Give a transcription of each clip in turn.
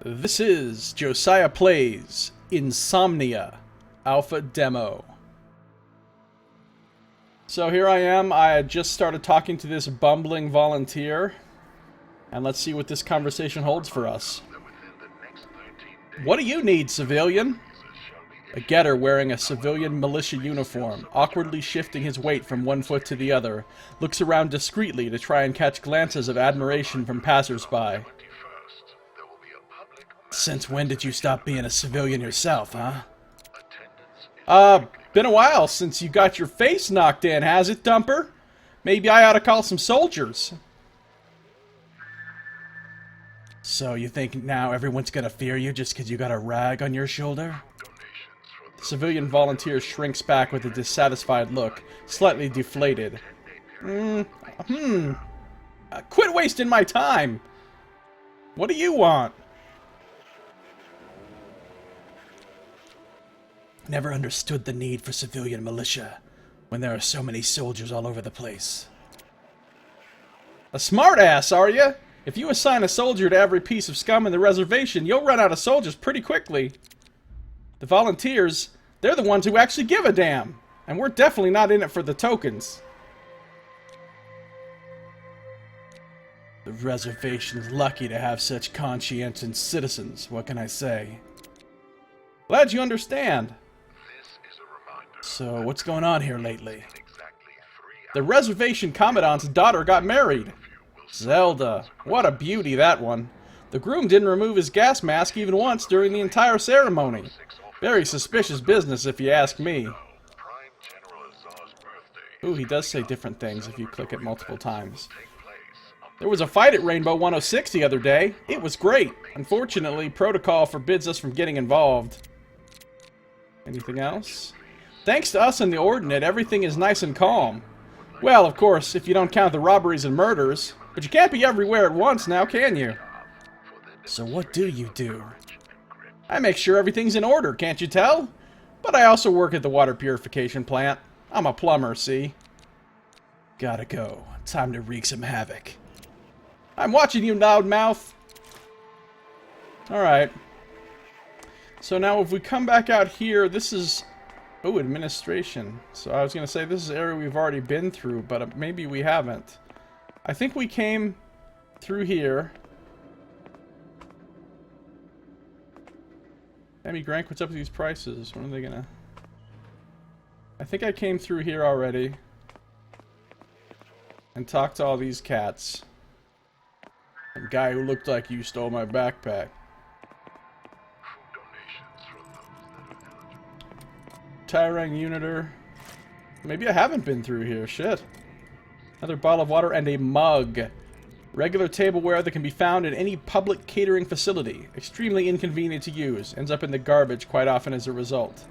This is Josiah Plays InSomnia Alpha Demo. So here I am. I had just started talking to this bumbling volunteer, and let's see what this conversation holds for us. What do you need, civilian? A getter wearing a civilian militia uniform, awkwardly shifting his weight from one foot to the other, looks around discreetly to try and catch glances of admiration from passers-by. Since when did you stop being a civilian yourself, huh? Been a while since you got your face knocked in, has it, Dumper? Maybe I ought to call some soldiers. So you think now everyone's gonna fear you just because you got a rag on your shoulder? The civilian volunteer shrinks back with a dissatisfied look, slightly deflated. Quit wasting my time! What do you want? Never understood the need for civilian militia when there are so many soldiers all over the place. A smartass, are you? If you assign a soldier to every piece of scum in the reservation, you'll run out of soldiers pretty quickly. The volunteers, they're the ones who actually give a damn. And we're definitely not in it for the tokens. The reservation's lucky to have such conscientious citizens, what can I say? Glad you understand. So, what's going on here lately? The reservation commandant's daughter got married. Zelda. What a beauty, that one. The groom didn't remove his gas mask even once during the entire ceremony. Very suspicious business, if you ask me. Ooh, he does say different things if you click it multiple times. There was a fight at Rainbow 106 the other day. It was great. Unfortunately, protocol forbids us from getting involved. Anything else? Thanks to us and the Ordinate, everything is nice and calm. Well, of course, if you don't count the robberies and murders. But you can't be everywhere at once now, can you? So what do you do? I make sure everything's in order, can't you tell? But I also work at the water purification plant. I'm a plumber, see? Gotta go. Time to wreak some havoc. I'm watching you, loudmouth. Alright. So now if we come back out here, this is... Oh, administration. So I was going to say this is an area we've already been through, but maybe we haven't. I think we came through here. Emmy Grank, what's up with these prices? When are they going to... I think I came through here already. And talked to all these cats. The guy who looked like you stole my backpack. Tyrang Uniter. Maybe I haven't been through here. Shit. Another bottle of water and a mug. Regular tableware that can be found in any public catering facility. Extremely inconvenient to use. Ends up in the garbage quite often as a result.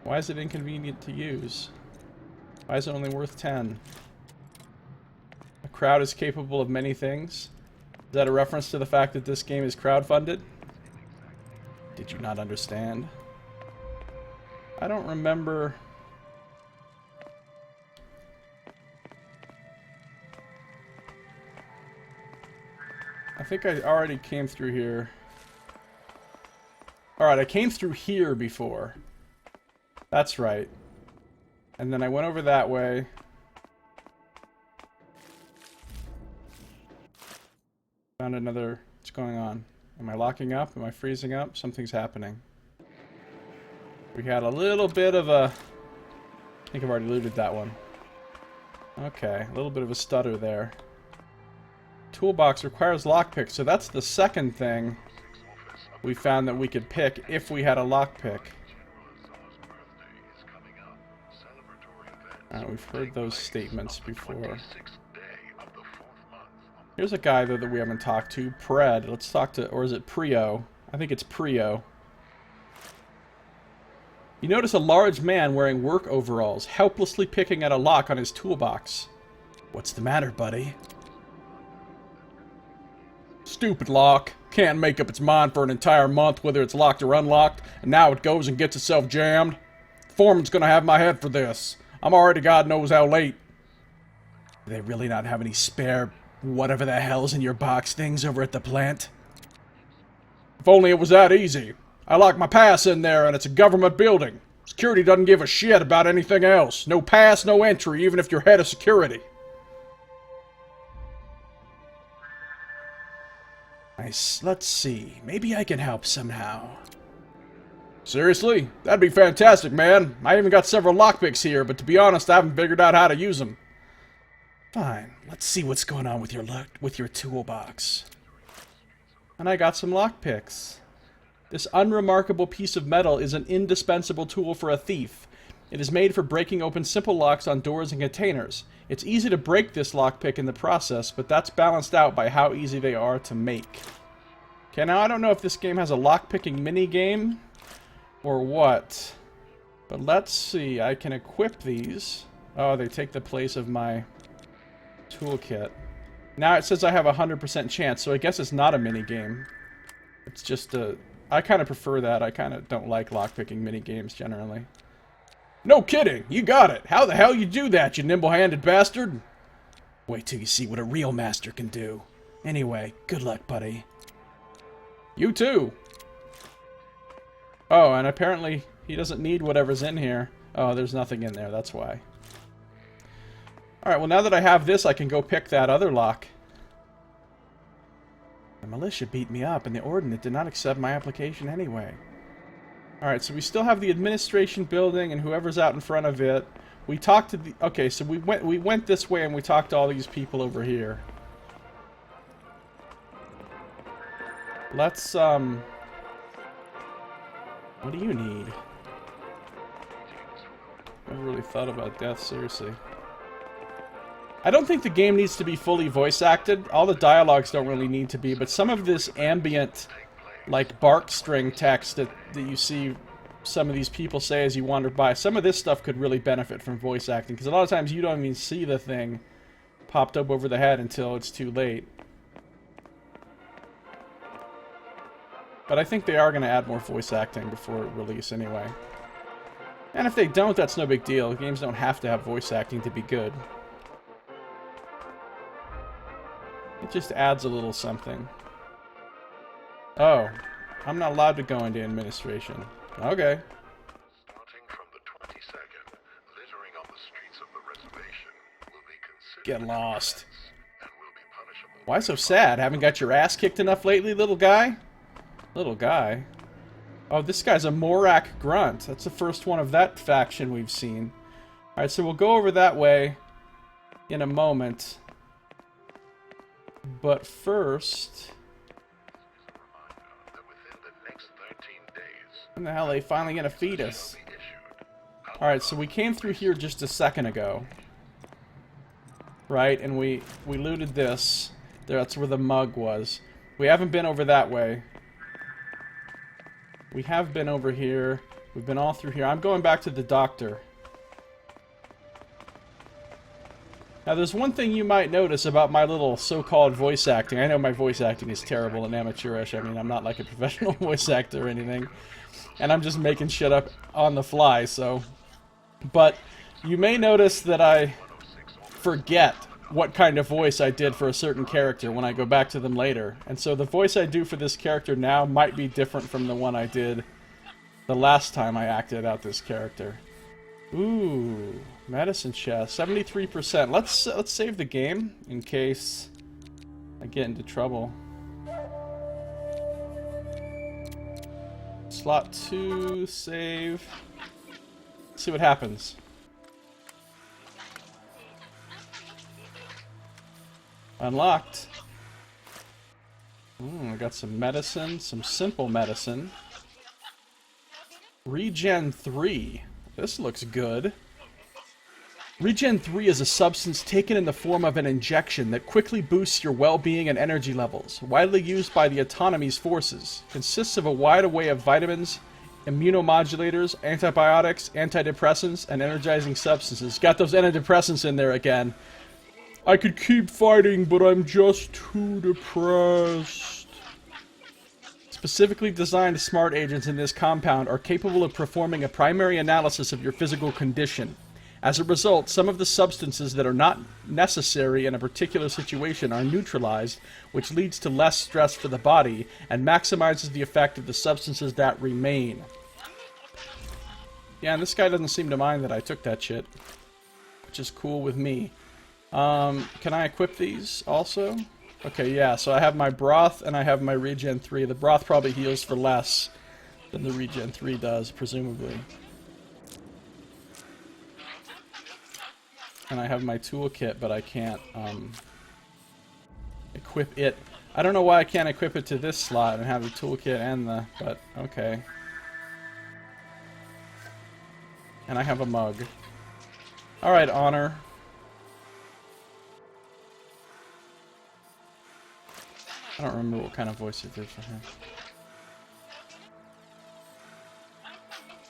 Why is it inconvenient to use? Why is it only worth 10? A crowd is capable of many things. Is that a reference to the fact that this game is crowdfunded? Did you not understand? I don't remember... I think I already came through here. Alright, I came through here before. That's right. And then I went over that way. Found another... What's going on? Am I locking up? Am I freezing up? Something's happening. We had a little bit of a... I think I've already looted that one. Okay, a little bit of a stutter there. Toolbox requires lockpick, so that's the second thing we found that we could pick if we had a lockpick. We've heard those statements before. Here's a guy, though, that we haven't talked to. Pred. Let's talk to... Or is it Prio? I think it's Prio. You notice a large man wearing work overalls, helplessly picking at a lock on his toolbox. What's the matter, buddy? Stupid lock. Can't make up its mind for an entire month whether it's locked or unlocked, and now it goes and gets itself jammed. Foreman's gonna have my head for this. I'm already God knows how late. Do they really not have any spare whatever the hell's in your box things over at the plant? If only it was that easy. I lock my pass in there and it's a government building. Security doesn't give a shit about anything else. No pass, no entry, even if you're head of security. Nice. Let's see. Maybe I can help somehow. Seriously? That'd be fantastic, man. I even got several lockpicks here, but to be honest, I haven't figured out how to use them. Fine. Let's see what's going on with your toolbox. And I got some lockpicks. This unremarkable piece of metal is an indispensable tool for a thief. It is made for breaking open simple locks on doors and containers. It's easy to break this lockpick in the process, but that's balanced out by how easy they are to make. Okay, now I don't know if this game has a lockpicking mini-game or what. But let's see. I can equip these. Oh, they take the place of my toolkit. Now it says I have a 100% chance, so I guess it's not a mini-game. It's just a... I kind of prefer that. I kind of don't like lockpicking mini-games generally. No kidding! You got it! How the hell you do that, you nimble-handed bastard? Wait till you see what a real master can do. Anyway, good luck, buddy. You too! Oh, and apparently he doesn't need whatever's in here. Oh, there's nothing in there, that's why. Alright, well now that I have this, I can go pick that other lock. The militia beat me up, and the Ordnance did not accept my application anyway. Alright, so we still have the administration building and whoever's out in front of it. We talked to the... Okay, so we went this way and we talked to all these people over here. Let's, What do you need? I never really thought about death, seriously. I don't think the game needs to be fully voice acted. All the dialogues don't really need to be, but some of this ambient, like, bark string text that you see some of these people say as you wander by, some of this stuff could really benefit from voice acting, because a lot of times you don't even see the thing popped up over the head until it's too late. But I think they are going to add more voice acting before release anyway. And if they don't, that's no big deal. Games don't have to have voice acting to be good. It just adds a little something. Oh, I'm not allowed to go into administration. Okay. Starting from the 22nd, littering on the streets of the reservation will be considered Get lost. and will be punishable. Why so sad? Haven't got your ass kicked enough lately, little guy? Little guy? Oh, this guy's a Morak Grunt. That's the first one of that faction we've seen. Alright, so we'll go over that way in a moment. But first... When the hell are they finally gonna feed us? Alright, so we came through here just a second ago. Right, and we looted this. That's where the mug was. We haven't been over that way. We have been over here. We've been all through here. I'm going back to the doctor. Now, there's one thing you might notice about my little so-called voice acting. I know my voice acting is terrible and amateurish. I mean, I'm not like a professional voice actor or anything. And I'm just making shit up on the fly, so... But you may notice that I forget what kind of voice I did for a certain character when I go back to them later. And so the voice I do for this character now might be different from the one I did the last time I acted out this character. Ooh, medicine chest, 73%. Let's save the game in case I get into trouble. Slot 2, save. Let's see what happens. Unlocked. I got some medicine, some simple medicine. Regen 3. This looks good. Regen 3 is a substance taken in the form of an injection that quickly boosts your well-being and energy levels. Widely used by the Autonomy's forces. Consists of a wide array of vitamins, immunomodulators, antibiotics, antidepressants, and energizing substances. Got those antidepressants in there again. I could keep fighting, but I'm just too depressed. Specifically designed smart agents in this compound are capable of performing a primary analysis of your physical condition. As a result, some of the substances that are not necessary in a particular situation are neutralized, which leads to less stress for the body and maximizes the effect of the substances that remain. Yeah, and this guy doesn't seem to mind that I took that shit, which is cool with me. Can I equip these also? Okay, yeah, so I have my broth and I have my regen 3. The broth probably heals for less than the regen 3 does, presumably. And I have my toolkit, but I can't equip it. I don't know why I can't equip it to this slot and have the toolkit and the... but, okay. And I have a mug. Alright, Honor. I don't remember what kind of voice it did for him.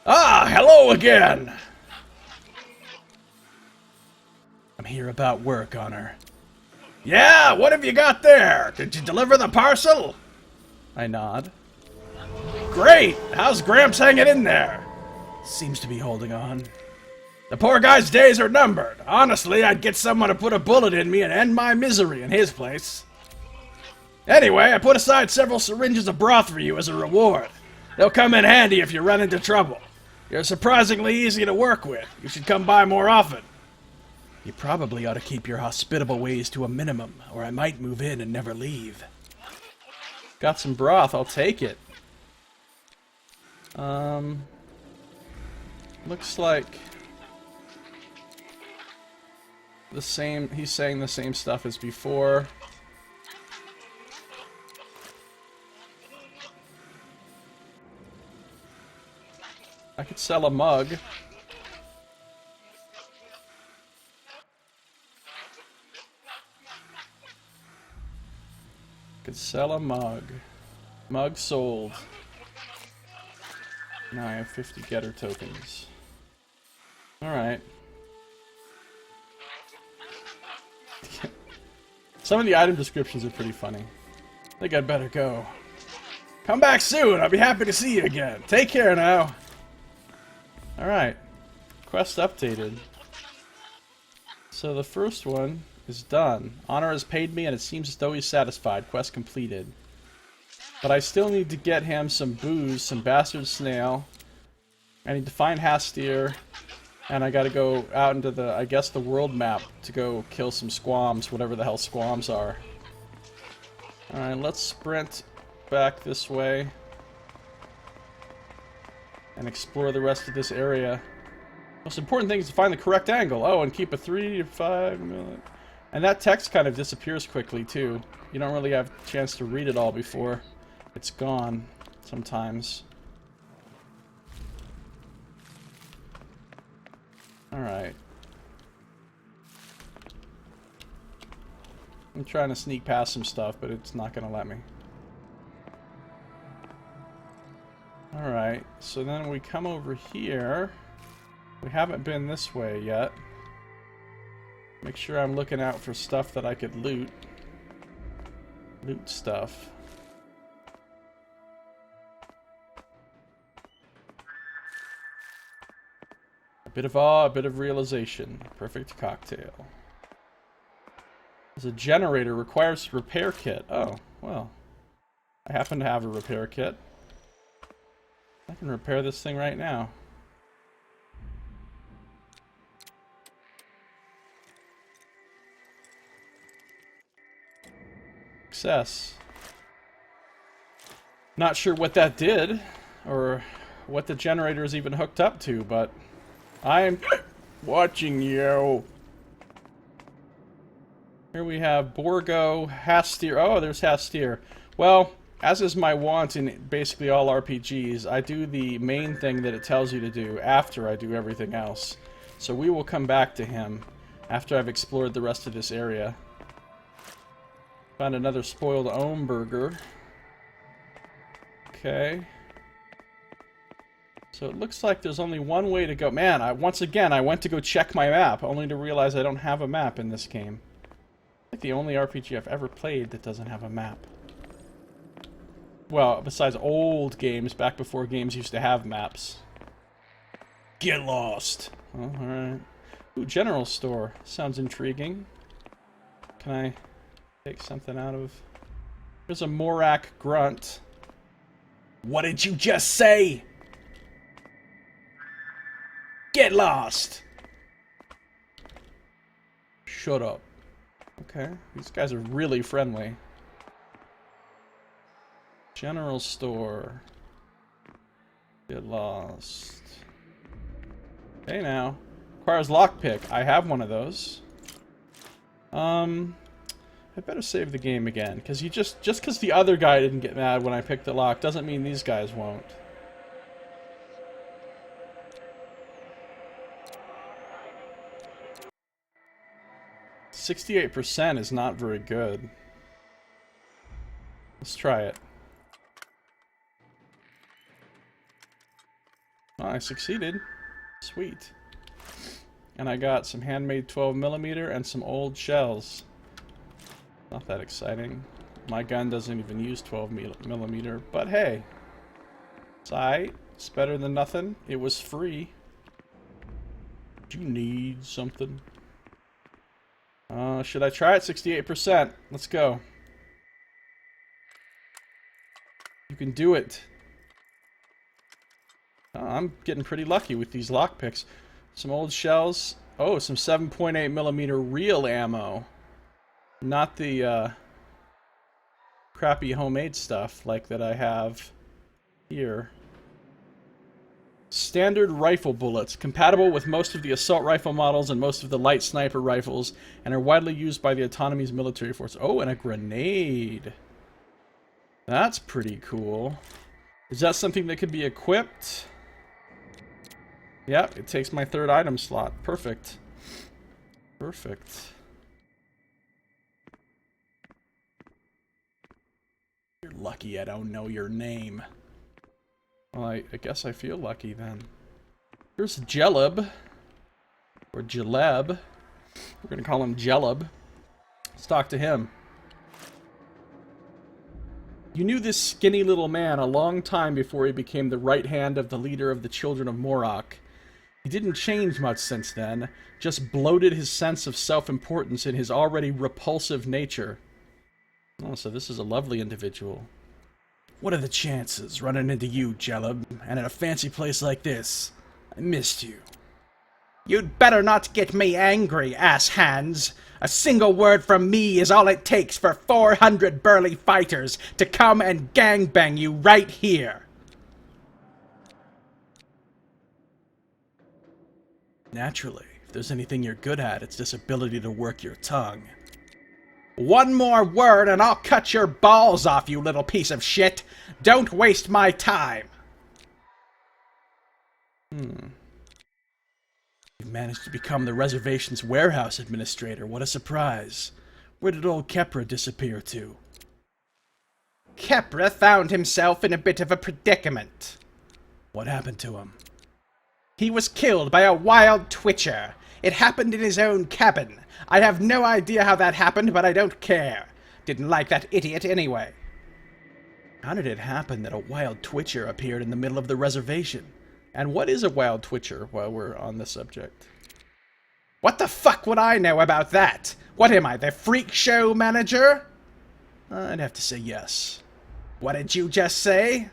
Ah, hello again! I'm here about work, Honor. Yeah, what have you got there? Did you deliver the parcel? I nod. Great! How's Gramps hanging in there? Seems to be holding on. The poor guy's days are numbered. Honestly, I'd get someone to put a bullet in me and end my misery in his place. Anyway, I put aside several syringes of broth for you as a reward. They'll come in handy if you run into trouble. You're surprisingly easy to work with. You should come by more often. You probably ought to keep your hospitable ways to a minimum, or I might move in and never leave. Got some broth, I'll take it. Looks like the same, he's saying the same stuff as before. I could sell a mug. Could sell a mug. Mug sold. Now I have 50 getter tokens. Alright. Some of the item descriptions are pretty funny. I think I'd better go. Come back soon! I'll be happy to see you again. Take care now. Alright. Quest updated. So the first one is done. Honor has paid me and it seems as though he's satisfied. Quest completed. But I still need to get him some booze, some bastard snail. I need to find Hastir. And I gotta go out into the, I guess, the world map to go kill some squams, whatever the hell squams are. Alright, let's sprint back this way. And explore the rest of this area. Most important thing is to find the correct angle. Oh, and keep a 3 to 5 minute. And that text kind of disappears quickly, too. You don't really have a chance to read it all before it's gone, sometimes. Alright. I'm trying to sneak past some stuff, but it's not going to let me. Alright, so then we come over here. We haven't been this way yet. Make sure I'm looking out for stuff that I could loot. Loot stuff. A bit of awe, a bit of realization. Perfect cocktail. There's a generator, requires a repair kit. Oh, well. I happen to have a repair kit. I can repair this thing right now. Success. Not sure what that did, or what the generator is even hooked up to, but I'm watching you. Here we have Borgo, Hastir. Oh, there's Hastir. Well, as is my wont in basically all RPGs, I do the main thing that it tells you to do after I do everything else. So we will come back to him after I've explored the rest of this area. Found another spoiled ohm burger. Okay. So it looks like there's only one way to go. Man, once again, I went to go check my map, only to realize I don't have a map in this game. Like the only RPG I've ever played that doesn't have a map. Well, besides old games, back before games used to have maps. Get lost. Oh, alright. Ooh, general store. Sounds intriguing. Can I take something out of... There's a Morak grunt. What did you just say? Get lost! Shut up. Okay, these guys are really friendly. General store. Get lost. Hey now. Requires lockpick. I have one of those. I better save the game again, because you just because the other guy didn't get mad when I picked the lock doesn't mean these guys won't. %68% is not very good. Let's try it. Oh, I succeeded. Sweet. And I got some handmade 12mm and some old shells. Not that exciting. My gun doesn't even use 12mm, but hey. It's alright. It's better than nothing. It was free. Do you need something? Should I try it? 68%. Let's go. You can do it. I'm getting pretty lucky with these lockpicks. Some old shells. Oh, some 7.8mm real ammo. Not the crappy homemade stuff like that I have here. Standard rifle bullets, compatible with most of the assault rifle models and most of the light sniper rifles, and are widely used by the autonomy's military force. Oh, and a grenade. That's pretty cool. Is that something that could be equipped? Yep, it takes my third item slot. Perfect. Perfect. You're lucky I don't know your name. Well, I guess I feel lucky then. Here's Jeleb. Or Jaleb. We're gonna call him Jeleb. Let's talk to him. You knew this skinny little man a long time before he became the right hand of the leader of the Children of Morak. He didn't change much since then, just bloated his sense of self-importance in his already repulsive nature. Oh, so this is a lovely individual. What are the chances, running into you, Jeleb, and in a fancy place like this? I missed you. You'd better not get me angry, ass-hands. A single word from me is all it takes for 400 burly fighters to come and gangbang you right here. Naturally, if there's anything you're good at, it's this ability to work your tongue. One more word and I'll cut your balls off, you little piece of shit. Don't waste my time. You've managed to become the reservation's warehouse administrator. What a surprise. Where did old Kepra disappear to? Kepra found himself in a bit of a predicament. What happened to him? He was killed by a wild twitcher. It happened in his own cabin. I have no idea how that happened, but I don't care. Didn't like that idiot anyway. How did it happen that a wild twitcher appeared in the middle of the reservation? And what is a wild twitcher, while we're on the subject? What the fuck would I know about that? What am I, the freak show manager? I'd have to say yes. What did you just say?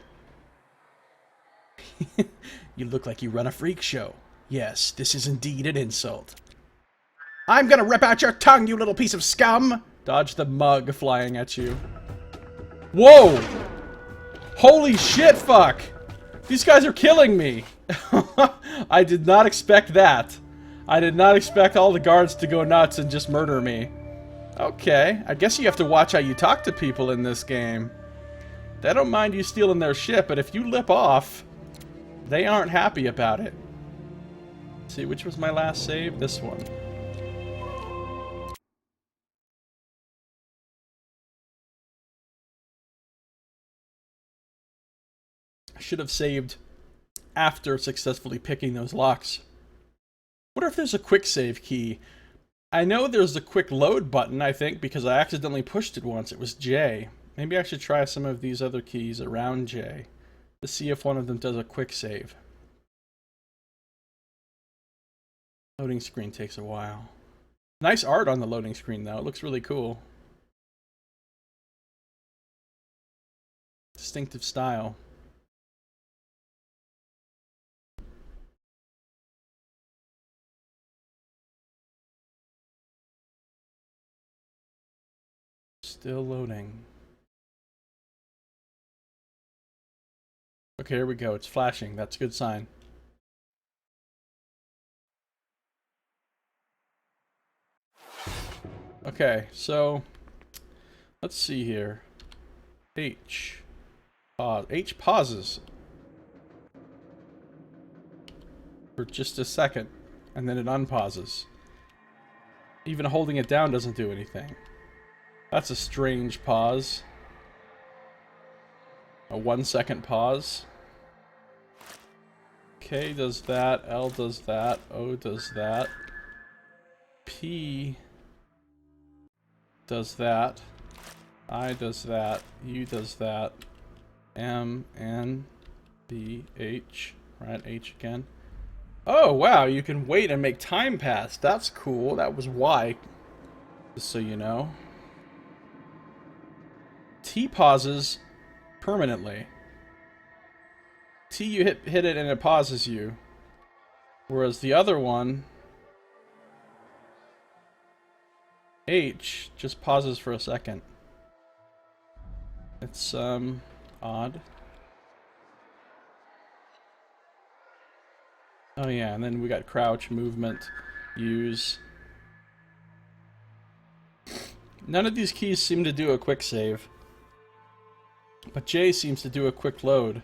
You look like you run a freak show. Yes, this is indeed an insult. I'm gonna rip out your tongue, you little piece of scum! Dodge the mug flying at you. Whoa! Holy shit, fuck! These guys are killing me! I did not expect that. I did not expect all the guards to go nuts and just murder me. Okay, I guess you have to watch how you talk to people in this game. They don't mind you stealing their shit, but if you lip off, they aren't happy about it. Let's see, which was my last save? This one. I should have saved after successfully picking those locks. What if there's a quick save key? I know there's a quick load button, I think, because I accidentally pushed it once. It was J. Maybe I should try some of these other keys around J to see if one of them does a quick save. Loading screen takes a while. Nice art on the loading screen, though. It looks really cool. Distinctive style. Still loading. Okay, here we go. It's flashing. That's a good sign. Okay, so let's see here. H. Pause. H pauses for just a second, and then it unpauses. Even holding it down doesn't do anything. That's a strange pause. A 1 second pause. K does that, L does that, O does that, P does that, I does that, U does that, M, N, B, H, right, H again. Oh, wow, you can wait and make time pass. That's cool. That was Y, just so you know. T pauses permanently. T, you hit it and it pauses you. Whereas the other one, H, just pauses for a second. It's, odd. Oh yeah, and then we got crouch, movement, use. None of these keys seem to do a quick save. But J seems to do a quick load.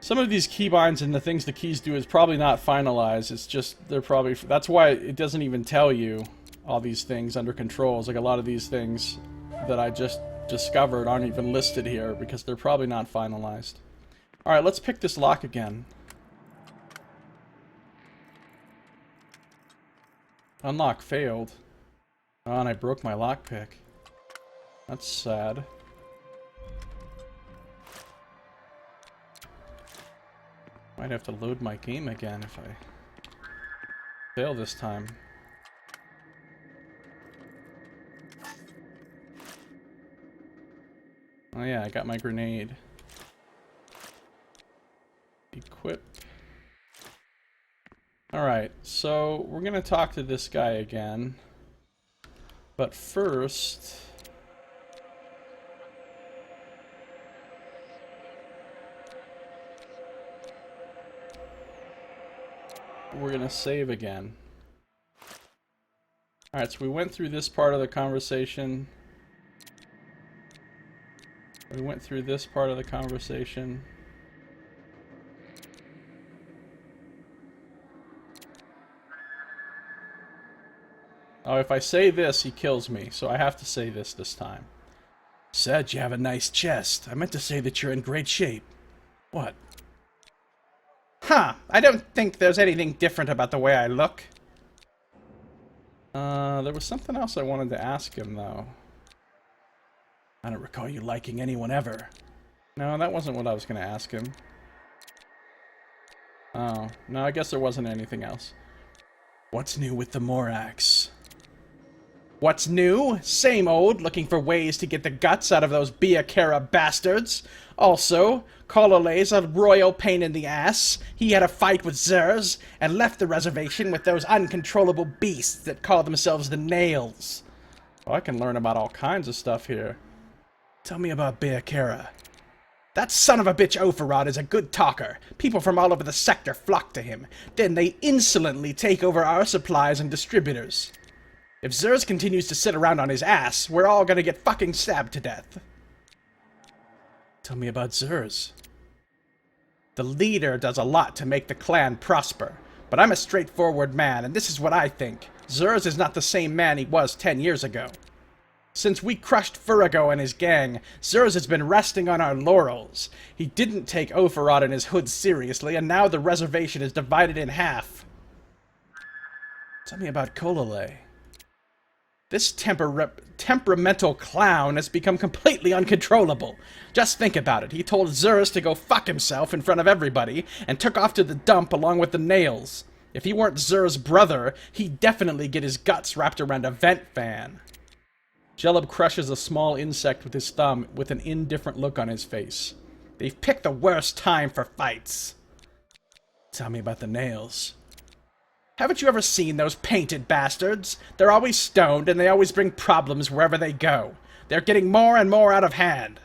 Some of these keybinds and the things the keys do is probably not finalized. It's just, they're probably... That's why it doesn't even tell you all these things under controls. Like a lot of these things that I just discovered aren't even listed here because they're probably not finalized. Alright, let's pick this lock again. Unlock failed. Oh, and I broke my lockpick. That's sad. Might have to load my game again if I fail this time. Oh yeah, I got my grenade. Equip. Alright, so we're gonna talk to this guy again. But first... we're gonna save again. Alright, so we went through this part of the conversation. We went through this part of the conversation. Oh, if I say this, he kills me, so I have to say this time. Said you have a nice chest. I meant to say that you're in great shape. What? Huh, I don't think there's anything different about the way I look. There was something else I wanted to ask him, though. I don't recall you liking anyone ever. No, that wasn't what I was going to ask him. Oh, no, I guess there wasn't anything else. What's new with the Morax? What's new? Same old, looking for ways to get the guts out of those Biakera bastards. Also, Kolole's a royal pain in the ass. He had a fight with Zers, and left the reservation with those uncontrollable beasts that call themselves the Nails. Oh, I can learn about all kinds of stuff here. Tell me about Biakera. That son of a bitch Opharad is a good talker. People from all over the sector flock to him. Then they insolently take over our supplies and distributors. If Zers continues to sit around on his ass, we're all gonna get fucking stabbed to death. Tell me about Zers. The leader does a lot to make the clan prosper, but I'm a straightforward man, and this is what I think. Zers is not the same man he was 10 years ago. Since we crushed Furago and his gang, Zers has been resting on our laurels. He didn't take Opharad and his hood seriously, and now the reservation is divided in half. Tell me about Kolole. This temperamental clown has become completely uncontrollable. Just think about it. He told Zers to go fuck himself in front of everybody, and took off to the dump along with the Nails. If he weren't Zer's brother, he'd definitely get his guts wrapped around a vent fan. Jelub crushes a small insect with his thumb with an indifferent look on his face. They've picked the worst time for fights. Tell me about the nails. Haven't you ever seen those painted bastards? They're always stoned and they always bring problems wherever they go. They're getting more and more out of hand.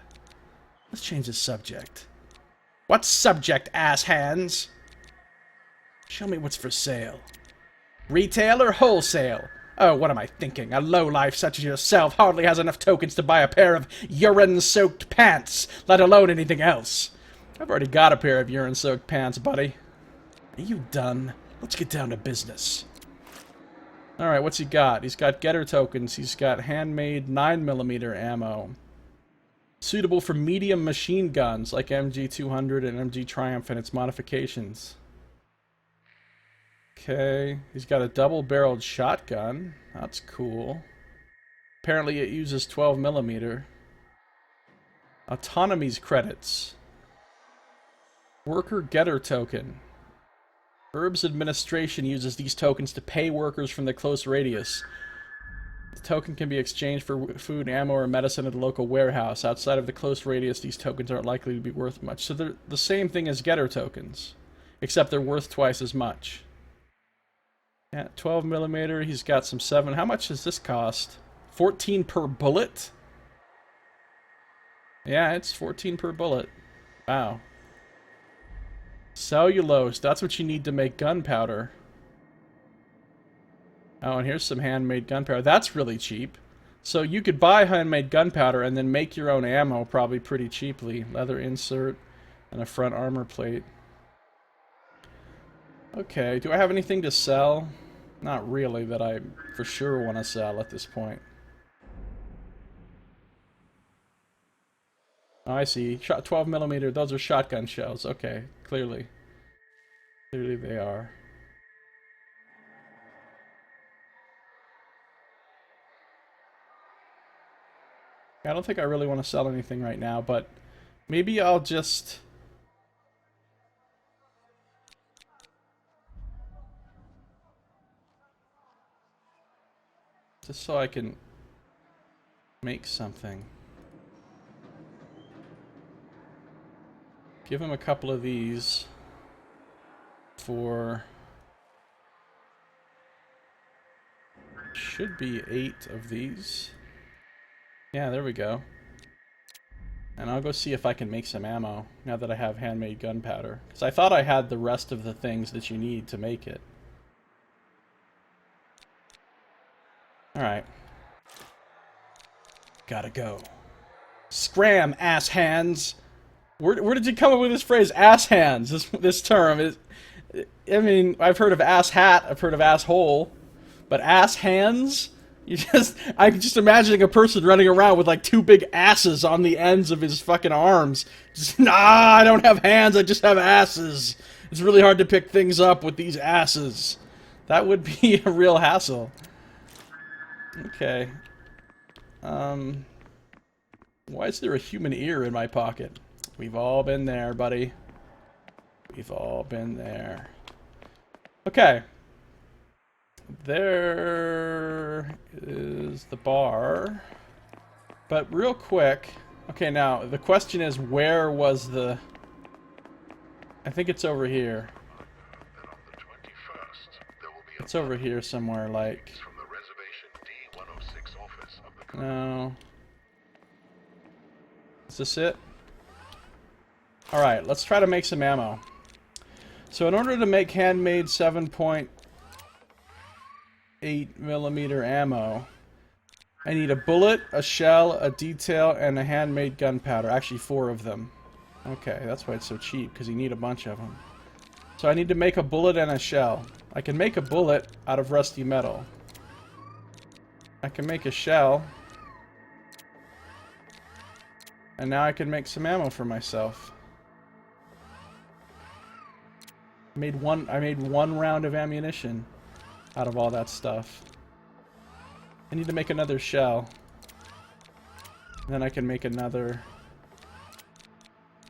Let's change the subject. What subject, ass hands? Show me what's for sale. Retail or wholesale? Oh, what am I thinking? A lowlife such as yourself hardly has enough tokens to buy a pair of urine-soaked pants, let alone anything else. I've already got a pair of urine-soaked pants, buddy. Are you done? Let's get down to business. Alright, what's he got? He's got getter tokens. He's got handmade 9mm ammo. Suitable for medium machine guns like MG200 and MG Triumph and its modifications. Okay, he's got a double-barreled shotgun. That's cool. Apparently it uses 12mm. Autonomy's credits. Worker getter token. Herbs Administration uses these tokens to pay workers from the close radius. The token can be exchanged for food, ammo, or medicine at a local warehouse. Outside of the close radius, these tokens aren't likely to be worth much. So they're the same thing as getter tokens, except they're worth twice as much. Yeah, 12mm, he's got some 7. How much does this cost? 14 per bullet? Yeah, it's 14 per bullet. Wow. Cellulose, that's what you need to make gunpowder. Oh, and here's some handmade gunpowder. That's really cheap. So you could buy handmade gunpowder and then make your own ammo probably pretty cheaply. Leather insert and a front armor plate. Okay, do I have anything to sell? Not really that I for sure want to sell at this point. Oh, I see. 12mm, those are shotgun shells. Okay, clearly. Clearly they are. I don't think I really want to sell anything right now, but maybe I'll just... just so I can make something. Give him a couple of these for... should be 8 of these. Yeah, there we go. And I'll go see if I can make some ammo, now that I have handmade gunpowder. Because I thought I had the rest of the things that you need to make it. Alright. Gotta go. Scram, ass hands! Where did you come up with this phrase, ass hands, this term? I mean, I've heard of ass hat, I've heard of asshole, but ass hands? I'm just imagining a person running around with like 2 big asses on the ends of his fucking arms. Just, nah, I don't have hands, I just have asses. It's really hard to pick things up with these asses. That would be a real hassle. Okay. Why is there a human ear in my pocket? We've all been there, buddy. We've all been there. Okay. There is the bar. But real quick... okay, now, the question is, where was the... I think it's over here. It's over here somewhere, like... no. Is this it? Alright, let's try to make some ammo. So in order to make handmade 7.8mm ammo, I need a bullet, a shell, a detail, and a handmade gunpowder. Actually, 4 of them. Okay, that's why it's so cheap, because you need a bunch of them. So I need to make a bullet and a shell. I can make a bullet out of rusty metal. I can make a shell. And now I can make some ammo for myself. I made one round of ammunition out of all that stuff. I need to make another shell. And then I can make another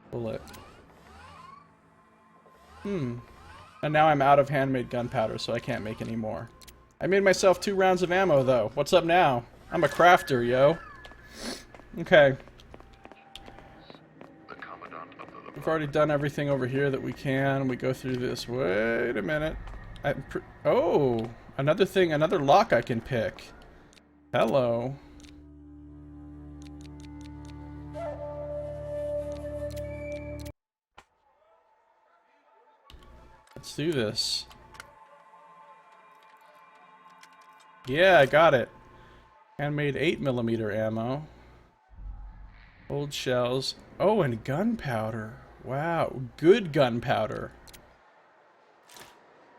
bullet. And now I'm out of handmade gunpowder, so I can't make any more. I made myself 2 rounds of ammo, though. What's up now? I'm a crafter, yo. Okay. We've already done everything over here that we can. We go through this. Wait a minute. Oh! Another thing, another lock I can pick. Hello. Let's do this. Yeah, I got it. Handmade 8mm ammo. Old shells. Oh, and gunpowder. Wow, good gunpowder.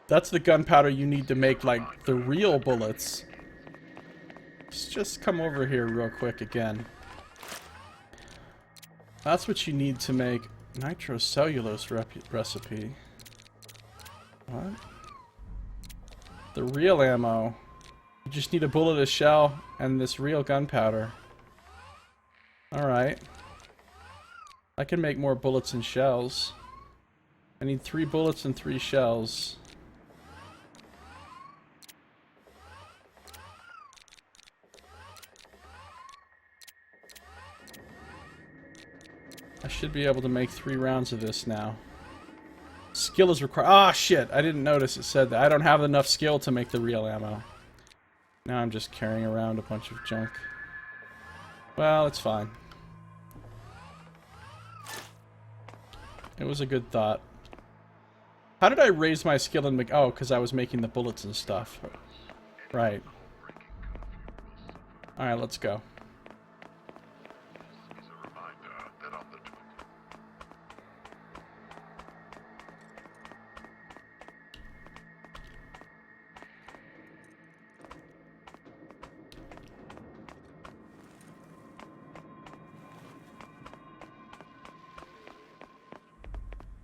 That's the gunpowder you need to make, like, the real bullets. Let's just come over here real quick again. That's what you need to make nitrocellulose recipe. What? The real ammo. You just need a bullet, a shell, and this real gunpowder. Alright. I can make more bullets and shells. I need 3 bullets and 3 shells. I should be able to make 3 rounds of this now. Skill is required. Ah, shit! I didn't notice it said that. I don't have enough skill to make the real ammo. Now I'm just carrying around a bunch of junk. Well, it's fine. It was a good thought. How did I raise my skill in make? Oh, because I was making the bullets and stuff. Right. Alright, let's go.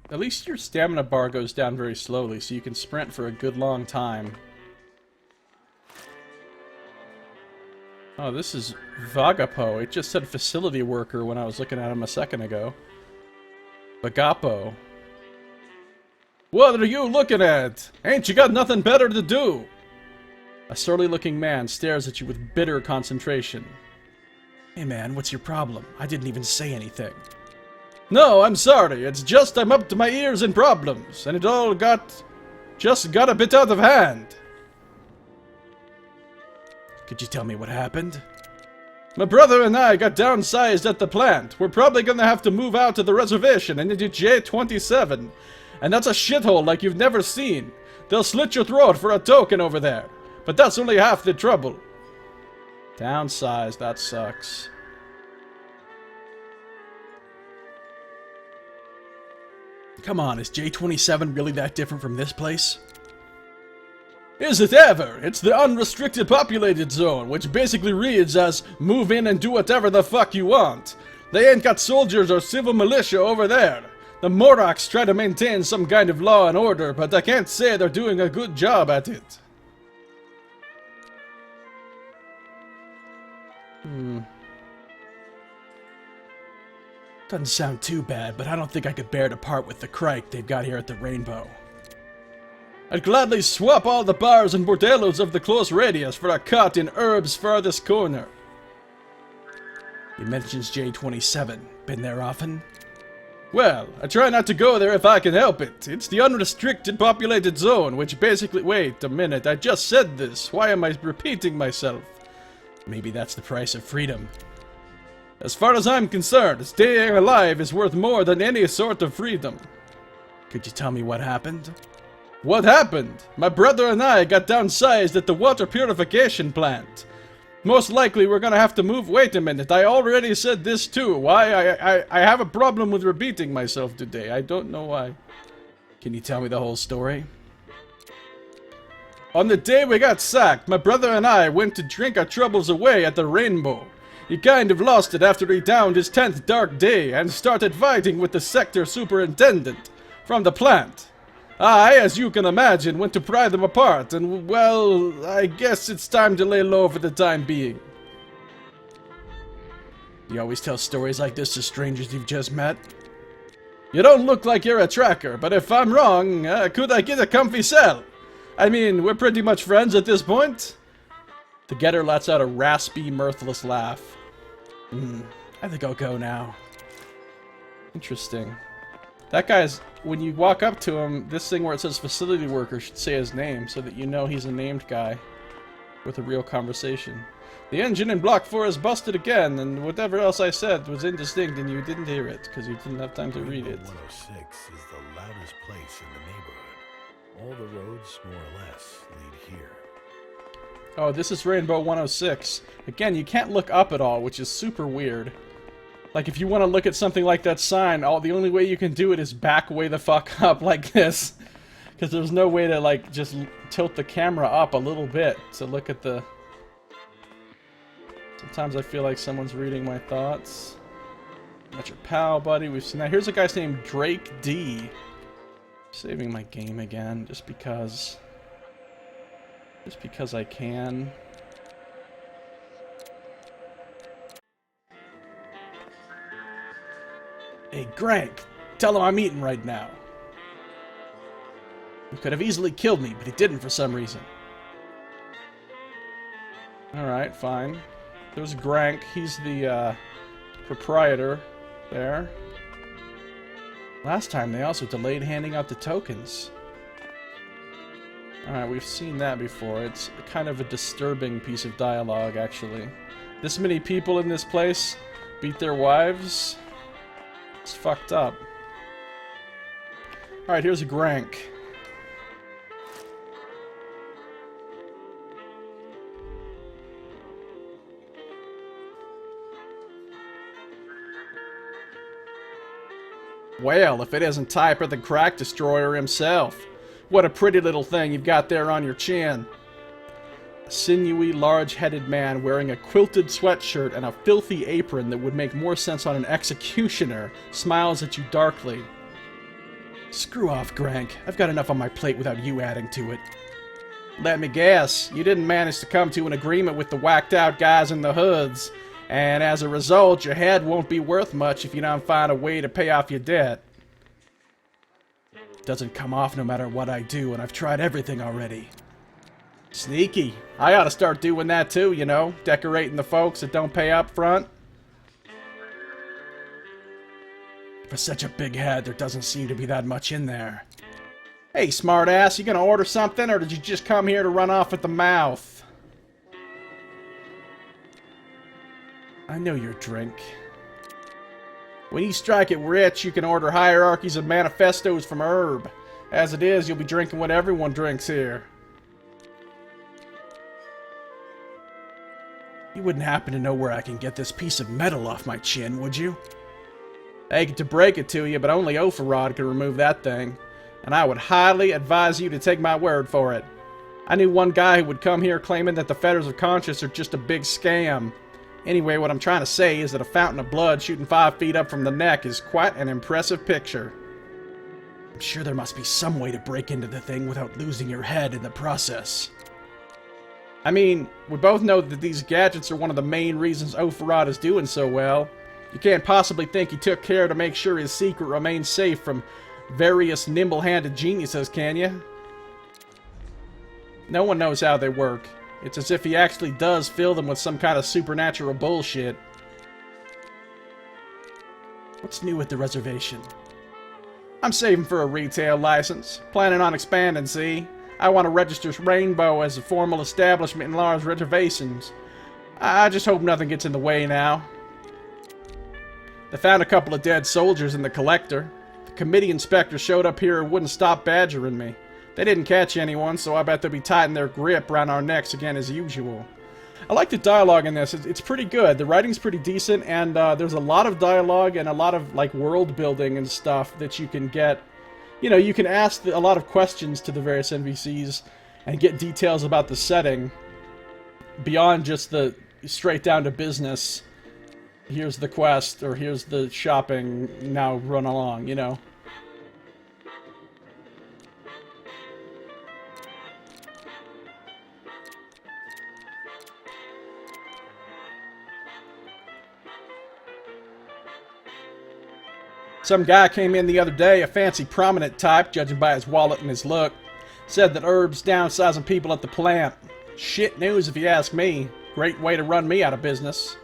At least your stamina bar goes down very slowly, so you can sprint for a good long time. Oh, this is Vagapo. It just said facility worker when I was looking at him a second ago. Vagapo. What are you looking at? Ain't you got nothing better to do? A surly looking man stares at you with bitter concentration. Hey man, what's your problem? I didn't even say anything. No, I'm sorry. It's just I'm up to my ears in problems, and it all just got a bit out of hand. Could you tell me what happened? My brother and I got downsized at the plant. We're probably gonna have to move out to the reservation and into J27. And that's a shithole like you've never seen. They'll slit your throat for a token over there. But that's only half the trouble. Downsized, that sucks. Come on, is J27 really that different from this place? Is it ever? It's the unrestricted populated zone, which basically reads as, move in and do whatever the fuck you want. They ain't got soldiers or civil militia over there. The Morocks try to maintain some kind of law and order, but I can't say they're doing a good job at it. Doesn't sound too bad, but I don't think I could bear to part with the crike they've got here at the Rainbow. I'd gladly swap all the bars and bordellos of the close radius for a cot in Herb's farthest corner. He mentions J27. Been there often? Well, I try not to go there if I can help it. It's the unrestricted populated zone, which basically... Wait a minute, I just said this. Why am I repeating myself? Maybe that's the price of freedom. As far as I'm concerned, staying alive is worth more than any sort of freedom. Could you tell me what happened? What happened? My brother and I got downsized at the water purification plant. Most likely we're gonna have to move... Wait a minute, I already said this too. Why? I have a problem with repeating myself today. I don't know why. Can you tell me the whole story? On the day we got sacked, my brother and I went to drink our troubles away at the Rainbow. He kind of lost it after he downed his 10th dark day and started fighting with the sector superintendent from the plant. I, as you can imagine, went to pry them apart, and, well, I guess it's time to lay low for the time being. You always tell stories like this to strangers you've just met? You don't look like you're a tracker, but if I'm wrong, could I get a comfy cell? I mean, we're pretty much friends at this point. The getter lets out a raspy, mirthless laugh. I think I'll go now. Interesting. That guy's, when you walk up to him, this thing where it says facility worker should say his name so that you know he's a named guy with a real conversation. The engine in Block 4 is busted again, and whatever else I said was indistinct and you didn't hear it because you didn't have time to read it. 106 is the loudest place in the neighborhood. All the roads, more or less, lead here. Oh, this is Rainbow 106. Again, you can't look up at all, which is super weird. Like, if you want to look at something like that sign, the only way you can do it is back way the fuck up like this. Because there's no way to, like, just tilt the camera up a little bit to look at the... Sometimes I feel like someone's reading my thoughts. Got your pal, buddy. We've seen that. Here's a guy named Drake D. Saving my game again, just because... Just because I can. Hey, Greg, tell him I'm eating right now. He could have easily killed me, but he didn't for some reason. Alright, fine. There's Grank. He's the proprietor there. Last time they also delayed handing out the tokens. Alright, we've seen that before. It's kind of a disturbing piece of dialogue, actually. This many people in this place beat their wives? It's fucked up. Alright, here's a Grank. Well, if it isn't Typer the Crack Destroyer himself. What a pretty little thing you've got there on your chin. A sinewy, large-headed man wearing a quilted sweatshirt and a filthy apron that would make more sense on an executioner smiles at you darkly. Screw off, Grank. I've got enough on my plate without you adding to it. Let me guess, you didn't manage to come to an agreement with the whacked-out guys in the hoods, and as a result, your head won't be worth much if you don't find a way to pay off your debt. Doesn't come off no matter what I do, and I've tried everything already. Sneaky. I ought to start doing that too, you know, decorating the folks that don't pay up front. For such a big head, there doesn't seem to be that much in there. Hey, smartass, you gonna order something, or did you just come here to run off at the mouth? I know your drink. When you strike it rich, you can order hierarchies of manifestos from Herb. As it is, you'll be drinking what everyone drinks here. You wouldn't happen to know where I can get this piece of metal off my chin, would you? I hate to break it to you, but only Opharod can remove that thing. And I would highly advise you to take my word for it. I knew one guy who would come here claiming that the fetters of conscience are just a big scam. Anyway, what I'm trying to say is that a fountain of blood shooting 5 feet up from the neck is quite an impressive picture. I'm sure there must be some way to break into the thing without losing your head in the process. I mean, we both know that these gadgets are one of the main reasons Opharod is doing so well. You can't possibly think he took care to make sure his secret remains safe from various nimble-handed geniuses, can you? No one knows how they work. It's as if he actually does fill them with some kind of supernatural bullshit. What's new with the reservation? I'm saving for a retail license. Planning on expanding, see? I want to register Rainbow as a formal establishment in large reservations. I just hope nothing gets in the way now. They found a couple of dead soldiers in the collector. The committee inspector showed up here and wouldn't stop badgering me. They didn't catch anyone, so I bet they'll be tightening their grip around our necks again as usual. I like the dialogue in this. It's pretty good. The writing's pretty decent, and there's a lot of dialogue and a lot of like world building and stuff that you can get. You know, you can ask a lot of questions to the various NPCs and get details about the setting beyond just the straight down to business. Here's the quest, or here's the shopping, now run along, you know. Some guy came in the other day, a fancy prominent type, judging by his wallet and his look. Said that Herb's downsizing people at the plant. Shit news if you ask me. Great way to run me out of business.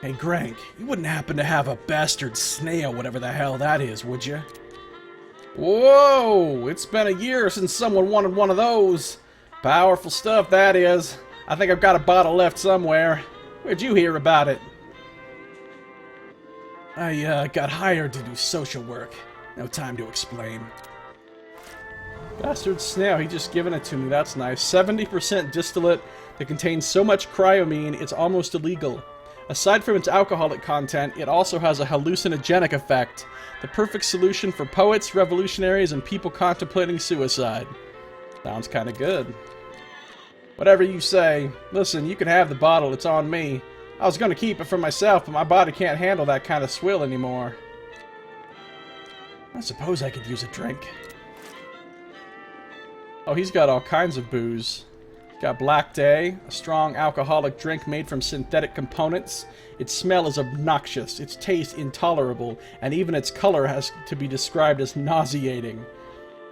Hey Grank, you wouldn't happen to have a bastard snail, whatever the hell that is, would you? Whoa! It's been a year since someone wanted one of those. Powerful stuff, that is. I think I've got a bottle left somewhere. Where'd you hear about it? I got hired to do social work. No time to explain. Bastard snail, he just given it to me. That's nice. 70% distillate that contains so much cryomine, it's almost illegal. Aside from its alcoholic content, it also has a hallucinogenic effect. The perfect solution for poets, revolutionaries, and people contemplating suicide. Sounds kinda good. Whatever you say. Listen, you can have the bottle, it's on me. I was gonna keep it for myself, but my body can't handle that kind of swill anymore. I suppose I could use a drink. Oh, he's got all kinds of booze. Got Black Day, a strong alcoholic drink made from synthetic components. Its smell is obnoxious, its taste intolerable, and even its color has to be described as nauseating.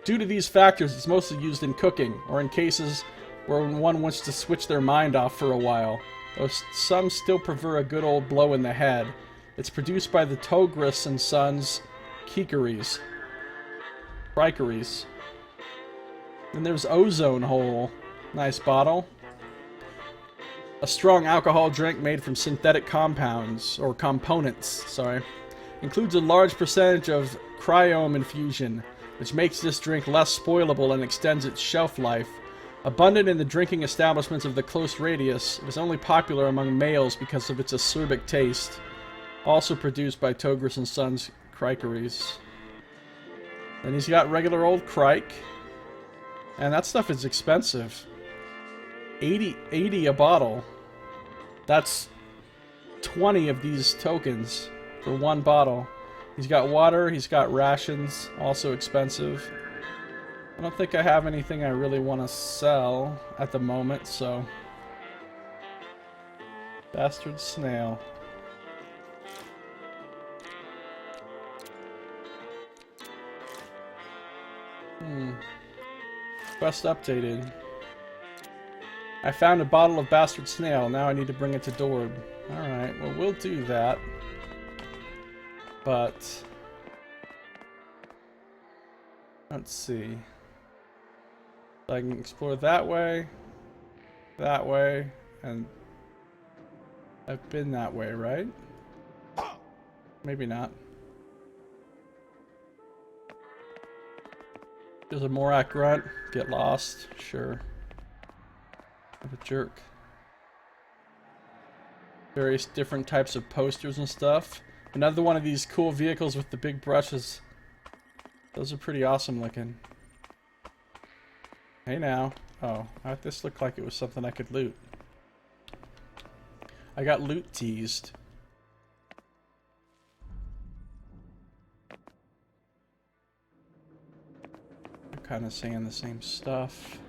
Due to these factors, it's mostly used in cooking, or in cases where one wants to switch their mind off for a while, though some still prefer a good old blow in the head. It's produced by the Togris and Sons Crikeries. And there's Ozone Hole. Nice bottle. A strong alcohol drink made from synthetic compounds, or components, sorry. Includes a large percentage of cryome infusion, which makes this drink less spoilable and extends its shelf life. Abundant in the drinking establishments of the close radius, it is only popular among males because of its acerbic taste. Also produced by Togris and Sons Crikeries. Then he's got regular old Crike. And that stuff is expensive. 80 a bottle. That's 20 of these tokens for one bottle. He's got water, he's got rations, also expensive. I don't think I have anything I really want to sell at the moment, so... Bastard snail. Quest updated. I found a bottle of Bastard Snail. Now I need to bring it to Dorb. Alright, well we'll do that. But... let's see. I can explore that way, and... I've been that way, right? Maybe not. There's a Morak grunt. Get lost. Sure. What a jerk. Various different types of posters and stuff. Another one of these cool vehicles with the big brushes. Those are pretty awesome looking. Hey now. Oh, this looked like it was something I could loot. I got loot teased. I'm kind of saying the same stuff.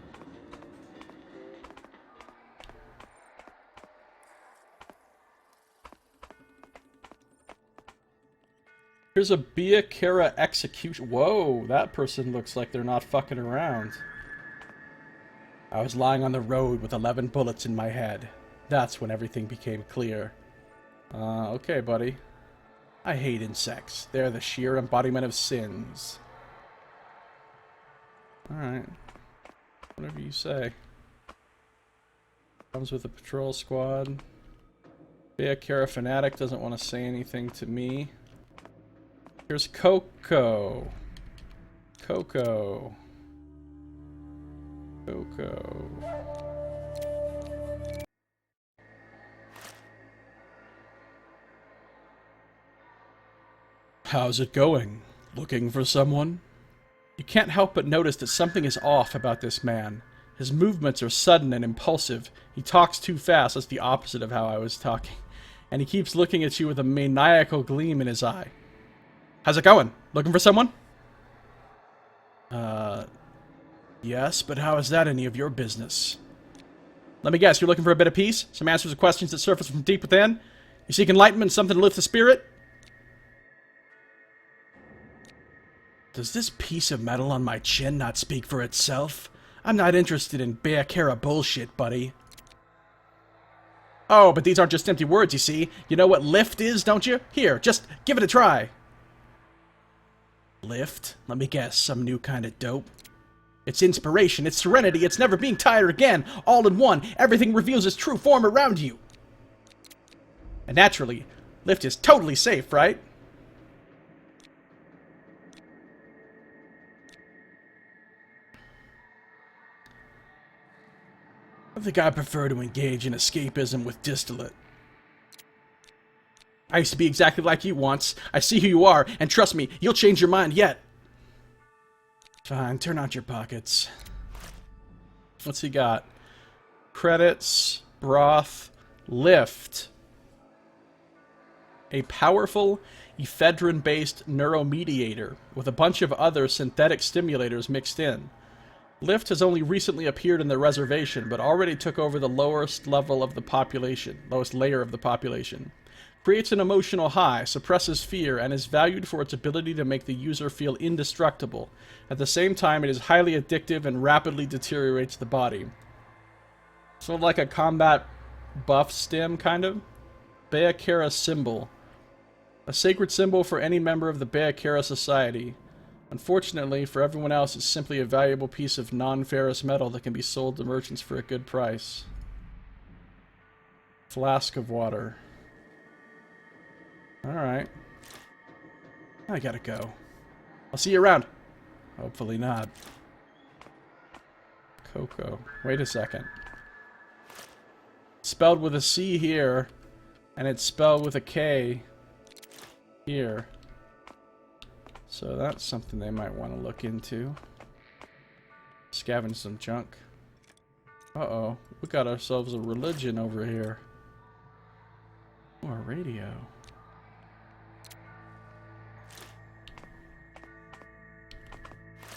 Here's a Bia Kara execution. Whoa, that person looks like they're not fucking around. I was lying on the road with 11 bullets in my head. That's when everything became clear. Okay, buddy. I hate insects. They're the sheer embodiment of sins. Alright. Whatever you say. Comes with a patrol squad. Bia Kara Fanatic doesn't want to say anything to me. Here's Coco. Coco. How's it going? Looking for someone? You can't help but notice that something is off about this man. His movements are sudden and impulsive. He talks too fast. That's the opposite of how I was talking. And he keeps looking at you with a maniacal gleam in his eye. How's it going? Looking for someone? Yes, but how is that any of your business? Let me guess, you're looking for a bit of peace? Some answers to questions that surface from deep within? You seek enlightenment, something to lift the spirit? Does this piece of metal on my chin not speak for itself? I'm not interested in Beakera bullshit, buddy. Oh, but these aren't just empty words, you see. You know what lift is, don't you? Here, just give it a try. Lift? Let me guess, some new kind of dope? It's inspiration, it's serenity, it's never being tired again. All in one, everything reveals its true form around you. And naturally, lift is totally safe, right? I think I prefer to engage in escapism with distillate. I used to be exactly like you once. I see who you are, and trust me, you'll change your mind yet. Fine, turn out your pockets. What's he got? Credits, broth, lift. A powerful ephedrine-based neuromediator with a bunch of other synthetic stimulators mixed in. Lift has only recently appeared in the reservation, but already took over the lowest layer of the population. Creates an emotional high, suppresses fear, and is valued for its ability to make the user feel indestructible. At the same time, it is highly addictive and rapidly deteriorates the body. Sort of like a combat buff stim, kind of. Beakera symbol. A sacred symbol for any member of the Beakera society. Unfortunately, for everyone else, it's simply a valuable piece of non-ferrous metal that can be sold to merchants for a good price. Flask of water. Alright. I gotta go. I'll see you around. Hopefully not. Cocoa. Wait a second. Spelled with a C here, and it's spelled with a K here. So that's something they might want to look into. Scavenge some junk. Uh-oh. We got ourselves a religion over here. Or a radio.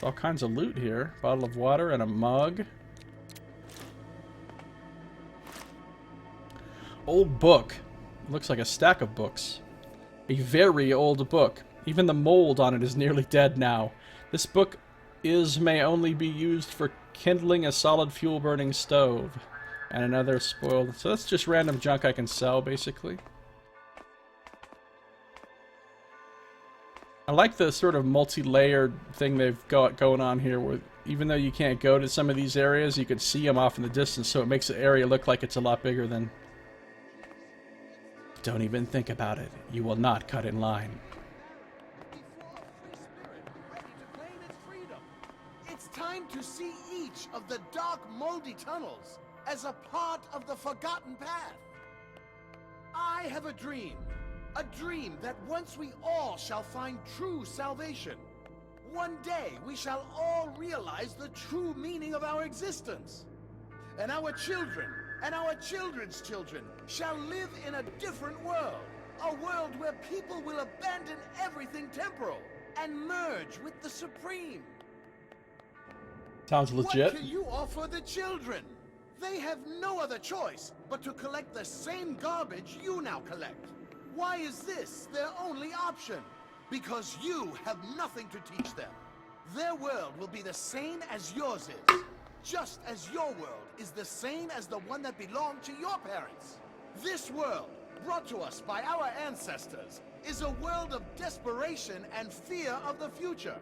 All kinds of loot here. Bottle of water and a mug. Old book. Looks like a stack of books. A very old book. Even the mold on it is nearly dead now. This book may only be used for kindling a solid fuel burning stove. And another spoiled. So that's just random junk I can sell, basically. I like the sort of multi-layered thing they've got going on here, where even though you can't go to some of these areas, you can see them off in the distance, so it makes the area look like it's a lot bigger than... Don't even think about it. You will not cut in line. It's time to see each of the dark, moldy tunnels as a part of the forgotten path. I have a dream. A dream that once we all shall find true salvation. One day we shall all realize the true meaning of our existence. And our children, and our children's children, shall live in a different world. A world where people will abandon everything temporal and merge with the Supreme. Sounds legit. What can you offer the children? They have no other choice but to collect the same garbage you now collect. Why is this their only option? Because you have nothing to teach them. Their world will be the same as yours is. Just as your world is the same as the one that belonged to your parents. This world, brought to us by our ancestors, is a world of desperation and fear of the future.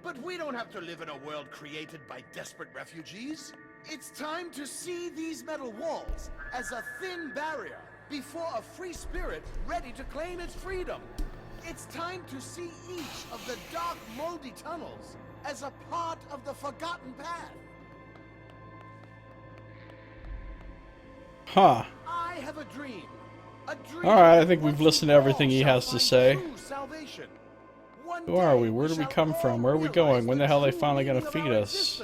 But we don't have to live in a world created by desperate refugees. It's time to see these metal walls as a thin barrier before a free spirit ready to claim its freedom. It's time to see each of the dark, moldy tunnels as a part of the forgotten path. Huh. I have a dream. Alright, I think we've listened to everything he has to say. Who are we? Where do we come from? Where are we going? When the hell are they finally gonna feed us?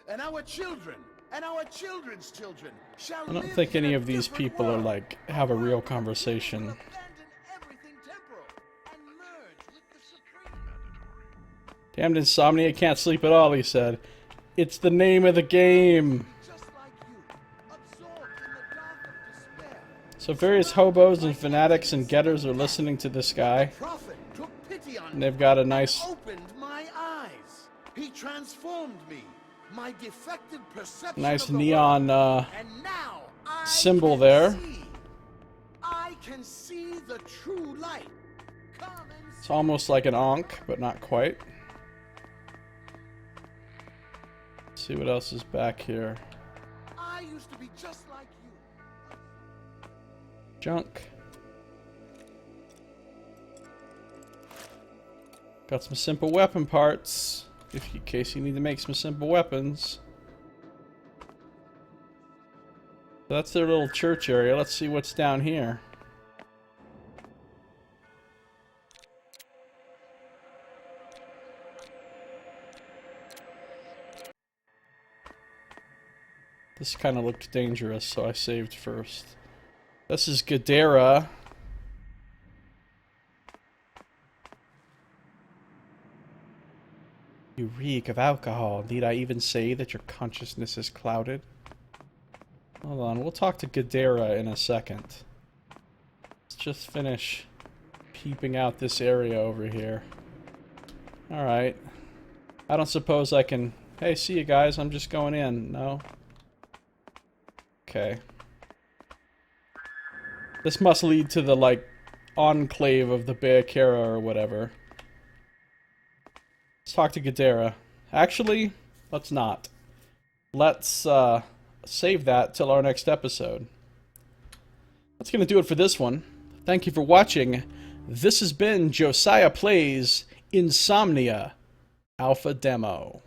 And our children and our children's children shall I don't think any of these people are like have a real conversation. Damned insomnia, can't sleep at all, he said. It's the name of the game. So various hobos and fanatics and getters are listening to this guy. And they've got a nice transformed me. My defective perception Nice of the neon world. And now I symbol can there. see. I can see the true light. Come and It's almost like an Ankh, but not quite. Let's see what else is back here. I used to be just like you. Junk. Got some simple weapon parts, in case you need to make some simple weapons. So that's their little church area. Let's see what's down here. This kind of looked dangerous, so I saved first. This is Gadara. You reek of alcohol. Need I even say that your consciousness is clouded? Hold on, we'll talk to Gadara in a second. Let's just finish peeping out this area over here. Alright. I don't suppose I can... Hey, see you guys, I'm just going in. No? Okay. This must lead to the, like, enclave of the Beakera or whatever. Let's talk to Gadara. Actually, let's not. Let's save that till our next episode. That's going to do it for this one. Thank you for watching. This has been Josiah Plays InSomnia Alpha Demo.